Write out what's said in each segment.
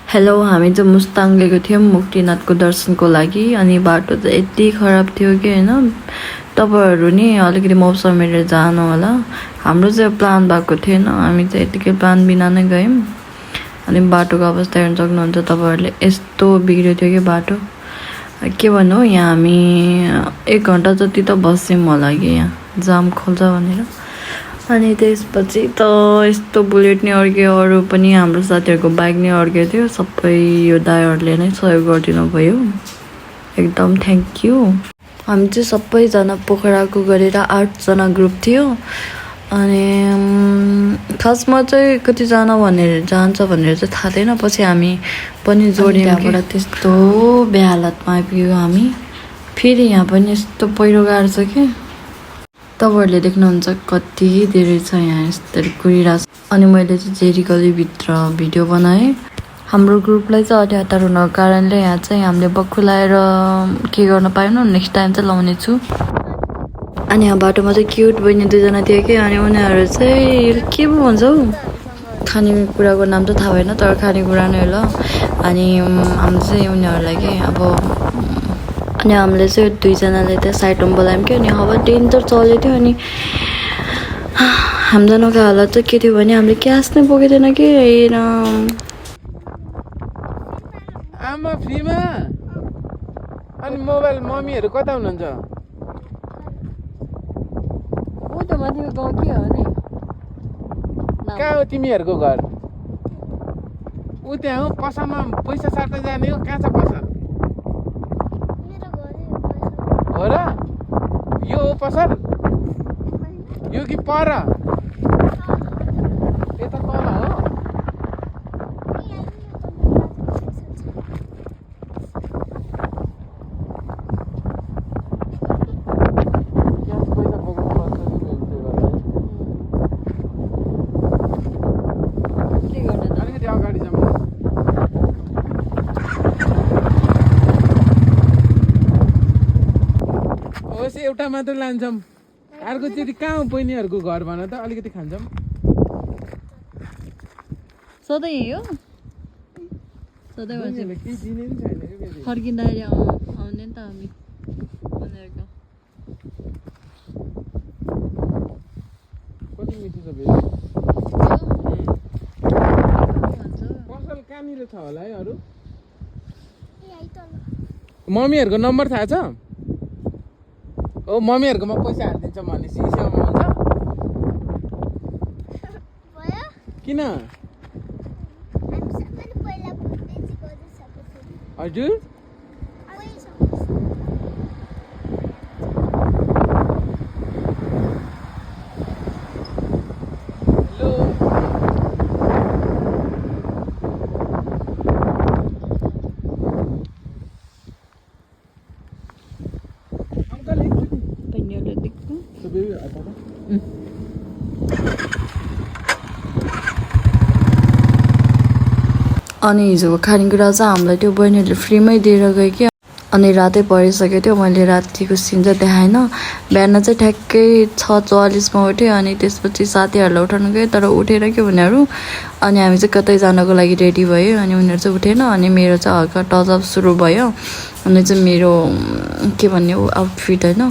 hello हामी चाहिँ मुस्ताङ गएको थियौँ मुक्तिनाथको दर्शनको लागि अनि बाटो चाहिँ यति खराब थियो कि होइन तपाईँहरू नि अलिकति मौसम हेरेर जानु होला हाम्रो चाहिँ प्लान भएको थिएन हामी चाहिँ यतिकै प्लान बिना नै गयौँ अनि बाटोको अवस्था हेर्न सक्नुहुन्छ तपाईँहरूले यस्तो बिग्रियो थियो कि बाटो के भन्नु यहाँ हामी 1 घन्टा जति त बस्यौँ होला कि यहाँ जाम खोल्छ भनेर अनि त्यसपछि त यस्तो बुलेट नि अड्क्यो अरू पनि हाम्रो साथीहरूको बाइक नि अड्क्यो थियो सबै यो दाइहरूले नै सहयोग गरिदिनु भयो एकदम थ्याङ्क यू हामी चाहिँ सबैजना पोखराको गरेर 8 जना ग्रुप थियो अनि खासमा चाहिँ कतिजना भनेर जान्छ भनेर चाहिँ थाहा थिएन पछि हामी पनि जोड्यौँ त्यहाँबाट त्यस्तो बेहालतमा आइपुग्यो हामी फेरि यहाँ पनि यस्तो पहिरो गएको छ कि तपाईँहरूले देख्नुहुन्छ कति धेरै छ यहाँ यस्तरी कुरिरहेको छ अनि मैले चाहिँ जेरी गलीभित्र भिडियो बनाएँ हाम्रो ग्रुपलाई चाहिँ अलि हतार हुनको कारणले यहाँ चाहिँ हामीले बक्खु लाएर के गर्न पाएनौँ नेक्स्ट टाइम चाहिँ लाउने छु अनि यहाँ बाटोमा चाहिँ क्युट बहिनी 2 जना थियो कि अनि उनीहरू चाहिँ के पो भन्छ हौ खानेकुराको नाम त थाहा भएन तर खानेकुरा नै हो ल अनि हामी चाहिँ उनीहरूलाई के अब अनि हामीले चाहिँ 2 जनाले त्यहाँ साइडमा बोलायौँ कि अनि अब डेन्जर चलेको थियो अनि हामीजनाको हालत चाहिँ के थियो भने हामीले क्यास नै बोकेको थिएन कि आमा फ्रीमा अनि मोबाइल मम्मीहरू कता हुनुहुन्छ ऊ त माथिको गाउँ के हो नि कहाँ हो तिमीहरूको घर ऊ त्यहाँ हो पसलमा पैसा साट्न जाने हो कहाँ छ पसल हो र यो हो पसल यो कि पर यता तल हो अलिकति अगाडि जाउँ होस् एउटा मात्र लान्छौँ अर्कोचोटि कहाँ हो बहिनीहरूको घर भन त अलिकति खान्छौँ सधैँ यही हो सधैँ भन्छ केही दिने पनि छैन कि फेरि फर्किँदाखेरि आउने नि त हामी उनीहरूको कति मिठो छ फेरि पसल कहाँनिर छ होला है अरू मम्मीहरूको नम्बर थाहा छ ओ मम्मीहरूकोमा पैसा हालिदिन्छ भने सिसेमा हुन्छ किन हजुर अनि हिजोको खानेकुरा चाहिँ हामीलाई त्यो बहिनीहरूले फ्रीमै दिएर गयो कि अनि रातै परिसकेको थियो मैले रातिको सिन चाहिँ देखाएन बिहान चाहिँ ठ्याक्कै 6:44मा उठेँ अनि त्यसपछि साथीहरूलाई उठाउनु गयो तर उठेर के उनीहरू अनि हामी चाहिँ कतै जानको लागि रेडी भयो अनि उनीहरू चाहिँ उठेन अनि मेरो चाहिँ हल्का टचअप सुरु भयो अनि चाहिँ मेरो के भन्ने आउटफिट होइन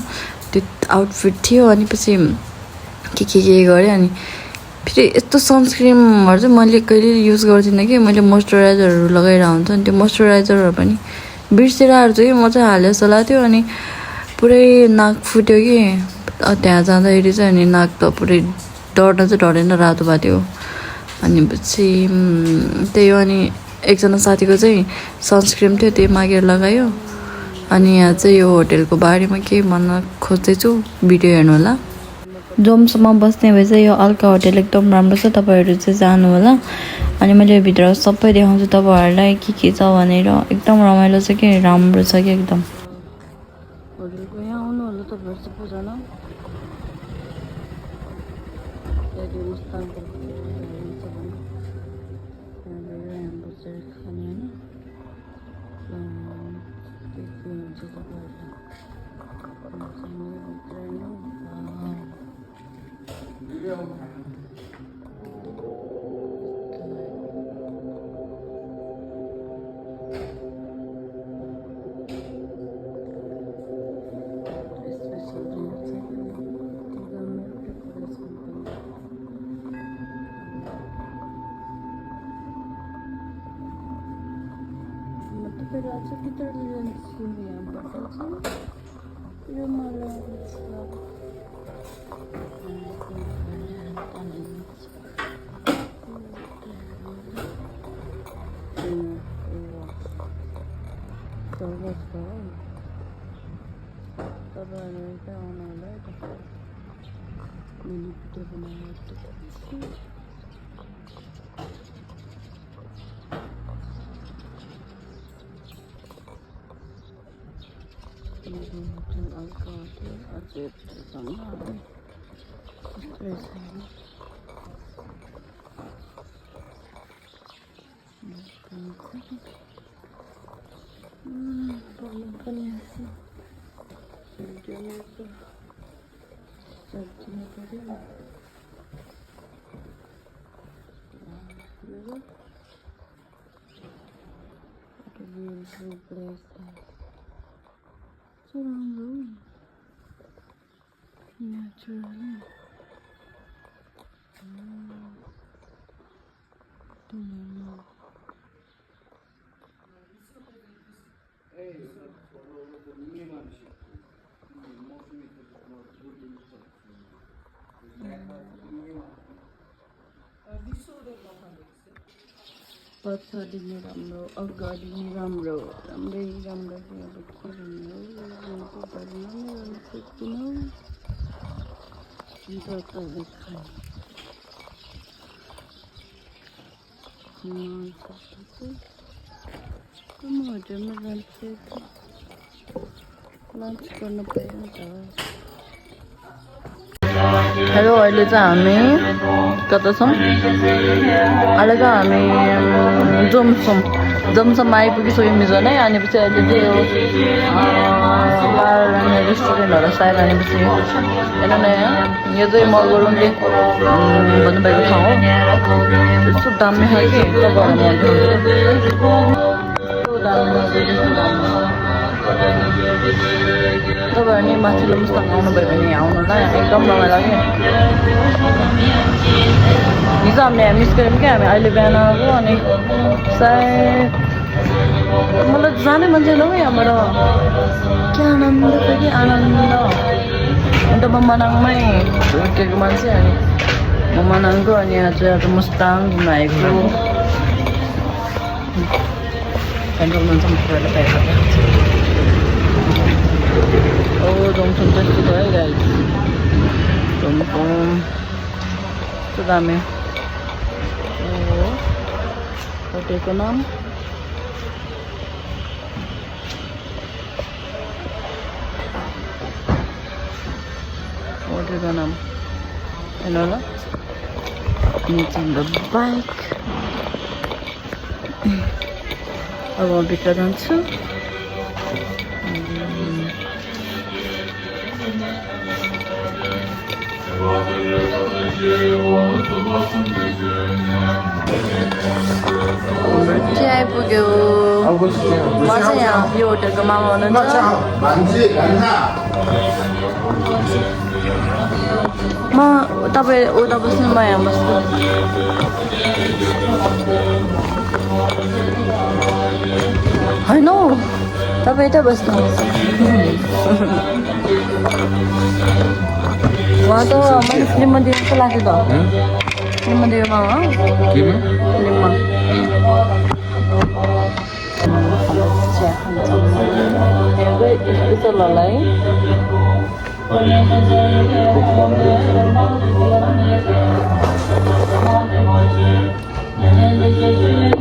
त्यो आउटफिट थियो अनि पछि के गरेँ अनि फेरि यस्तो सनस्क्रिमहरू चाहिँ मैले कहिले युज गर्दिनँ कि मैले मोइस्चराइजरहरू लगाइरहेको हुन्छ अनि त्यो मोइस्चराइजरहरू पनि बिर्सेर आएको छु कि म चाहिँ हाल्यो जस्तो लाग्थ्यो अनि पुरै नाक फुट्यो कि त्यहाँ जाँदाखेरि चाहिँ अनि नाक त पुरै डढ्न चाहिँ डढेन रातो भएको थियो अनि पछि त्यही हो अनि एकजना साथीको चाहिँ सनस्क्रिम थियो त्यो मागेर लगायो अनि यहाँ चाहिँ यो होटेलको बारेमा केही भन्न खोज्दैछु भिडियो हेर्नु होला जोमसम्म बस्ने भए चाहिँ यो अल्का होटेल एकदम राम्रो छ तपाईँहरू चाहिँ जानु होला अनि मैले भित्र सबै देखाउँछु तपाईँहरूलाई के छ भनेर एकदम रमाइलो छ कि राम्रो छ कि एकदम होटेलको यहाँ आउनु होला तपाईँहरू सबैजना पहिला चाहिँ डिटर्जेन्ट यहाँबाट चाहिँ यो मलाई तपाईँहरू चाहिँ आउनु होला है त मैले भिडियो बनाएर पछाडि नै राम्रो अगाडि नै राम्रो राम्रै राम्रो अब के भन्नु घरमा नै गर्नु सक्दिनँ म होटेलमा जान्छु लन्च गर्नु पऱ्यो नि त हेलो अहिले चाहिँ हामी कता छौँ अहिले चाहिँ हामी जमसम्म आइपुगिसक्यौँ मिजन है अनि पछि अहिले चाहिँ यो सायरानी रेस्टुरेन्ट होला सायरानी पछि हेर्नु न यो चाहिँ मलगरुङले भन्नुभएको ठाउँ हो यस्तो दामी खायो कि तपाईँहरू नि माथिल्लो मुस्ताङ आउनुभयो भने आउनु होला एकदम रमाइलो लाग्यो हिजो हामीले मिस गऱ्यौँ क्या हामी अहिले बिहान आएको अनि सायद मलाई जानै मन छैन हौ यहाँबाट के आनन्द थियो कि आनन्द अन्त म मनाङमै हुर्केको मान्छे अनि म मनाङको अनि यहाँ चाहिँ आज मुस्ताङ घुम्न आएको सेन्ट्रल मान्छे पाइएको ओ जमसम चाहिँ यस्तो है गाइस जमसम यस्तो दामी होटेलको नाम होटेलको नाम हेर्नु होला निचे हाम्रो बाइक अब म भित्र जान्छु चाहिँ आइपुग्यो म चाहिँ यहाँ यो होटेलको मामा हुनुहुन्छ म तपाईँ उता बस्नु म यहाँ बस्छु होइन हौ तपाईँ यता बस्नु उहाँ त मैले फिल्ममा दिनु जस्तो लाग्यो त फिल्ममा दियो मामा फिल्ममा यस्तो ल है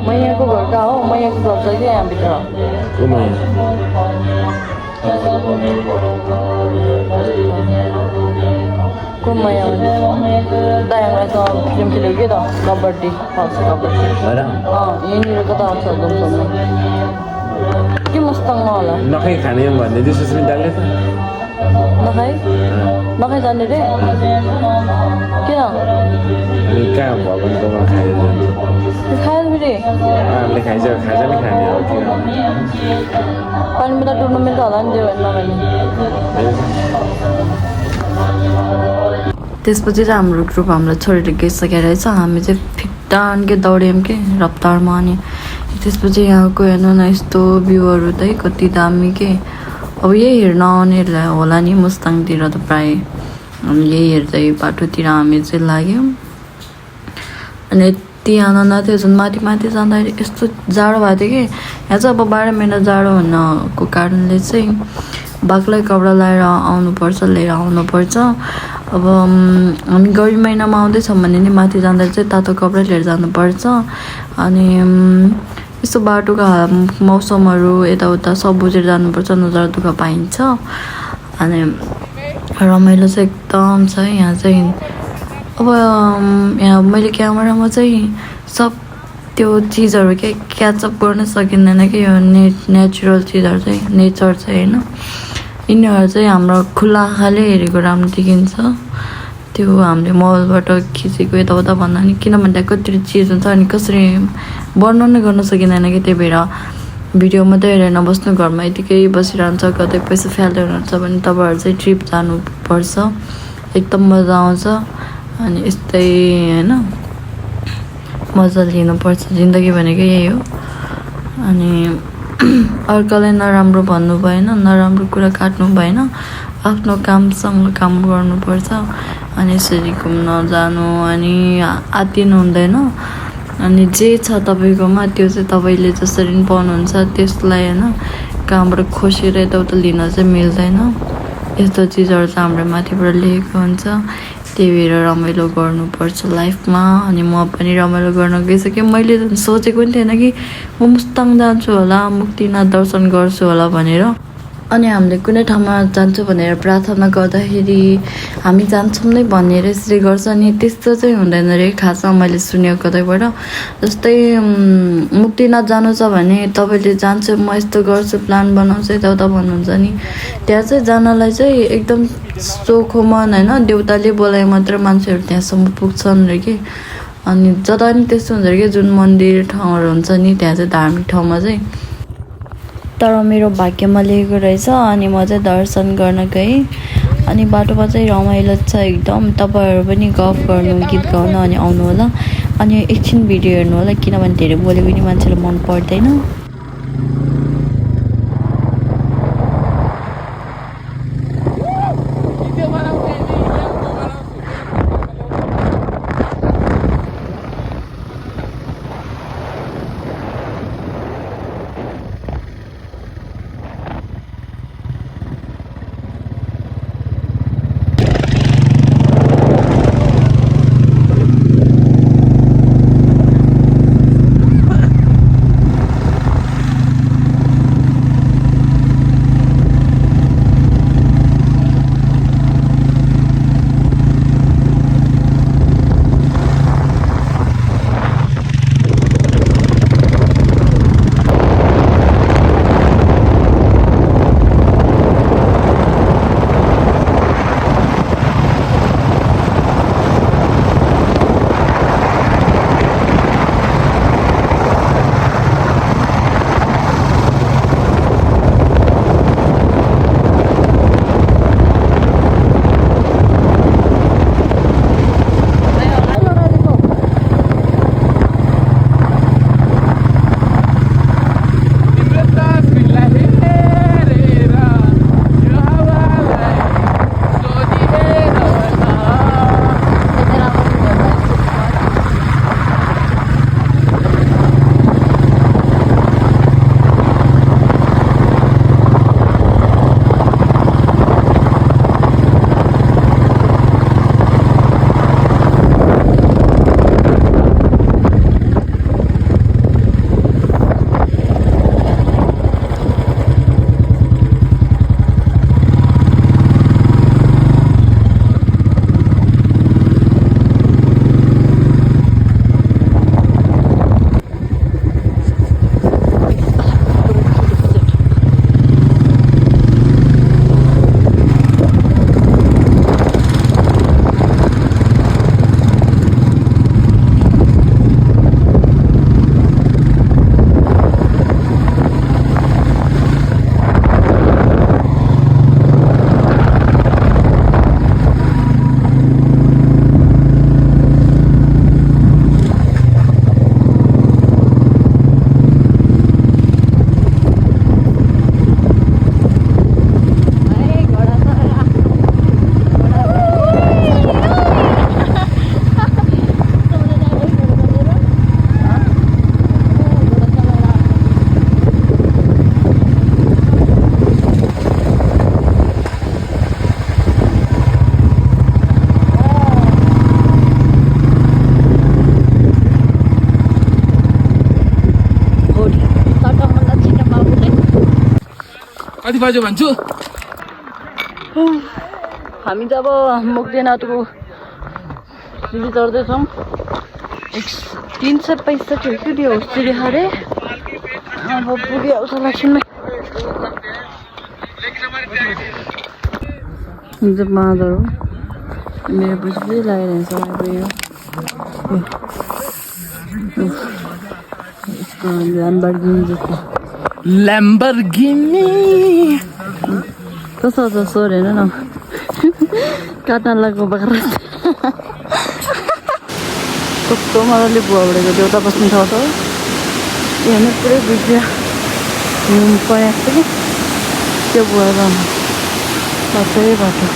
मैयाको घर कहाँ हो मैयाको घर छ कि यहाँभित्र को मैया दायाङलाई त फिल्म खेल्यो कि त कबड्डी फर्स्ट कबड्डी यहीँनिर कता आउँछ जमसम्म के मस्ताङमा होला नखाइ खाने भन्ने त्यो सुस्मिताले त नखाइ नखाइ जाने रे किन अनि कहाँ भगवान्कोमा खाएर खायो फेरि हामीले खाजा नि खाने हो किन पानीमा त डुब्नु मिल्छ होला नि त्यो नखाने त्यसपछि चाहिँ हाम्रो ग्रुप हामीलाई छोडेर गइसकेर रहेछ हामी चाहिँ फिट्टानकै दौड्यौँ कि रफ्तारमा अनि त्यसपछि यहाँको हेर्नु न यस्तो भ्यूहरू चाहिँ कति दामी के अब यही हेर्न आउनेहरूलाई होला नि मुस्ताङतिर त प्राय हामी यही हेर्दै बाटोतिर हामी चाहिँ लाग्यौँ अनि यति आनन्द थियो जुन माथि माथि जाँदाखेरि यस्तो जाडो भएको थियो कि यहाँ चाहिँ अब 12 महिना जाडो हुनको कारणले चाहिँ बाक्लै कपडा लगाएर आउनुपर्छ लिएर आउनुपर्छ अब हामी गर्मी महिनामा आउँदैछौँ भने नि माथि जाँदा चाहिँ तातो कपडा लिएर जानुपर्छ अनि यस्तो बाटोको मौसमहरू यताउता सब बुझेर जानुपर्छ नजर दुःख पाइन्छ अनि रमाइलो चाहिँ एकदम छ यहाँ चाहिँ अब यहाँ मैले क्यामेरामा चाहिँ सब त्यो चिजहरू के क्याचअप गर्न सकिँदैन कि यो नेचुरल चिजहरू चाहिँ नेचर चाहिँ होइन यिनीहरू चाहिँ हाम्रो खुला आँखाले हेरेको राम्रो देखिन्छ त्यो हामीले मोबाइलबाट खिचेको यताउता भन्दा नि किनभने कति चिज हुन्छ अनि कसरी वर्णन गर्न सकिँदैन कि त्यही भएर भिडियो मात्रै हेरेर नबस्नु घरमा यतिकै बसिरहन्छ कतै पैसा फ्याल्दै हुनुहुन्छ भने तपाईँहरू चाहिँ ट्रिप जानुपर्छ एकदम मजा आउँछ अनि यस्तै होइन मजा लिनुपर्छ जिन्दगी भनेको यही हो अनि अर्कालाई नराम्रो भन्नु भएन नराम्रो कुरा काट्नु भएन आफ्नो कामसँग काम गर्नुपर्छ अनि यसरी घुम्न जानु अनि आत्तिनु हुँदैन अनि जे छ तपाईँकोमा त्यो चाहिँ तपाईँले जसरी पनि पाउनुहुन्छ त्यसलाई होइन कहाँबाट खोसेर यताउता लिन चाहिँ मिल्दैन यस्तो चिजहरू चाहिँ हाम्रो माथिबाट लेखेको हुन्छ त्यही भएर रमाइलो गर्नुपर्छ लाइफमा अनि म पनि रमाइलो गर्न गइसकेँ मैले सोचेको पनि थिएन कि म मुस्ताङ जान्छु होला मुक्तिनाथ दर्शन गर्छु होला भनेर अनि हामीले कुनै ठाउँमा जान्छु भनेर प्रार्थना गर्दाखेरि हामी जान्छौँ नै भनेर यसरी गर्छ नि त्यस्तो चाहिँ हुँदैन रे खासमा मैले सुनेको कतैबाट जस्तै मुक्तिनाथ जानु छ भने तपाईँले जान्छु म यस्तो गर्छु प्लान बनाउँछु यताउता भन्नुहुन्छ नि त्यहाँ चाहिँ जानलाई चाहिँ एकदम चोखो मन होइन देउताले बोलाए मात्र मान्छेहरू त्यहाँसम्म पुग्छन् रे कि अनि जता पनि त्यस्तो हुन्छ कि जुन मन्दिर ठाउँहरू हुन्छ नि त्यहाँ चाहिँ धार्मिक ठाउँमा चाहिँ तर मेरो भाग्यमा लेखेको रहेछ अनि म चाहिँ दर्शन गर्न गएँ अनि बाटोमा चाहिँ रमाइलो छ एकदम तपाईँहरू पनि गफ गर्नु गीत गाउनु अनि आउनु होला अनि एकछिन भिडियो हेर्नु होला किनभने धेरै बोलेको पनि मान्छेलाई मन पर्दैन कति बज्यो भन्छु हामी जब मुक्तिनाथको सिँढी चढ्दैछौँ 365 हो त्यो सिँढी खरे अब पुगिहाल्छ लक्ष्मीमा चाहिँ बाँदर हो मेरो पछि लगाइरहेको छ अब यो यसको ल्याम्बर्गिनी जस्तो ल्याम्बर्गिनी कस्तो छ सोर हेर न काट्नलाको बाख्रा कस्तो मजाले बुवा उडेको देउता बस्ने ठाउँ छ यहाँ पुरै बिग्रियो हिउँ परेको छ कि त्यो बुवा बाटै बाटो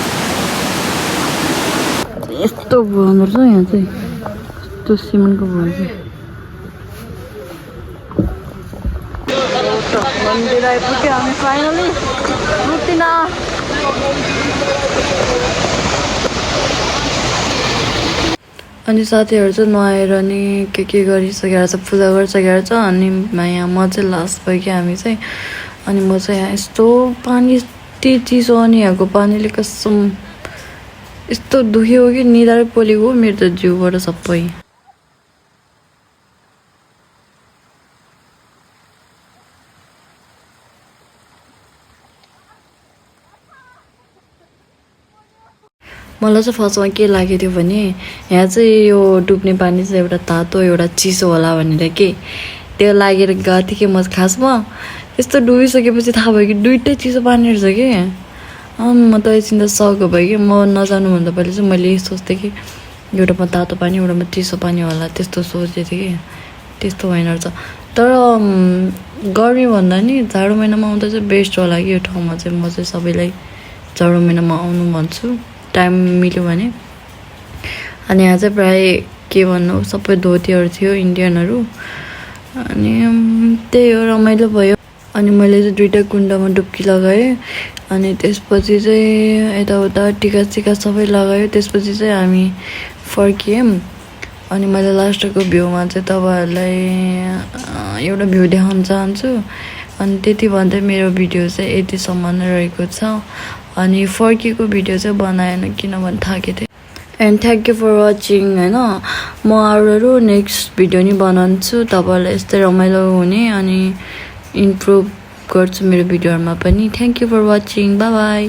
यस्तो बुवा रहेछ यहाँ चाहिँ यस्तो सिमेन्टको बुवा चाहिँ मन्दिर आइपुग्यो हामी फाइनली मुक्तिनाथ अनि साथीहरू चाहिँ नुहाएर नि के गरिसकेर छ पूजा गरिसकेर छ अनि यहाँ म चाहिँ लास्ट भयो कि हामी चाहिँ अनि म चाहिँ यहाँ यस्तो पानी यति चिसो अनि यहाँको पानीले कसम यस्तो दुख्यो कि निधार पोलेको मेरो त जिउबाट सबै मलाई चाहिँ फर्स्टमा के लागेको थियो भने यहाँ चाहिँ यो डुब्ने पानी चाहिँ एउटा तातो एउटा चिसो होला भनेर के त्यो लागेर गएको थिएँ कि म खासमा यस्तो डुबिसकेपछि थाहा भयो कि दुइटै चिसो पानी रहेछ कि म त एकछिन त सक भयो कि म नजानुभन्दा पहिले चाहिँ मैले सोच्थेँ कि एउटामा तातो पानी एउटामा चिसो पानी होला त्यस्तो सोचेको थिएँ कि त्यस्तो होइन रहेछ तर गर्मी भन्दा नि जाडो महिनामा आउँदा चाहिँ बेस्ट होला कि यो ठाउँमा चाहिँ म चाहिँ सबैलाई जाडो महिनामा आउनु भन्छु टाइम मिल्यो भने अनि यहाँ चाहिँ प्रायः के भन्नु सबै धोतीहरू थियो इन्डियनहरू अनि त्यही हो रमाइलो भयो अनि मैले चाहिँ दुइटा कुण्डमा डुब्की लगाएँ अनि त्यसपछि चाहिँ यताउता टिका सिका सबै लगायो त्यसपछि चाहिँ हामी फर्कियौँ अनि मैले लास्टको भ्यूमा चाहिँ तपाईँहरूलाई एउटा भ्यू देखाउन चाहन्छु अनि त्यति भन्दै मेरो भिडियो चाहिँ यतिसम्म नै रहेको छ अनि फर्केको भिडियो चाहिँ बनाएन किनभने थाकेको थिएँ and thank you for watching होइन म अरू नेक्स्ट भिडियो नि बनाउँछु तपाईँहरूलाई यस्तै रमाइलो हुने अनि इम्प्रुभ गर्छु मेरो भिडियोहरूमा पनि thank you for watching bye by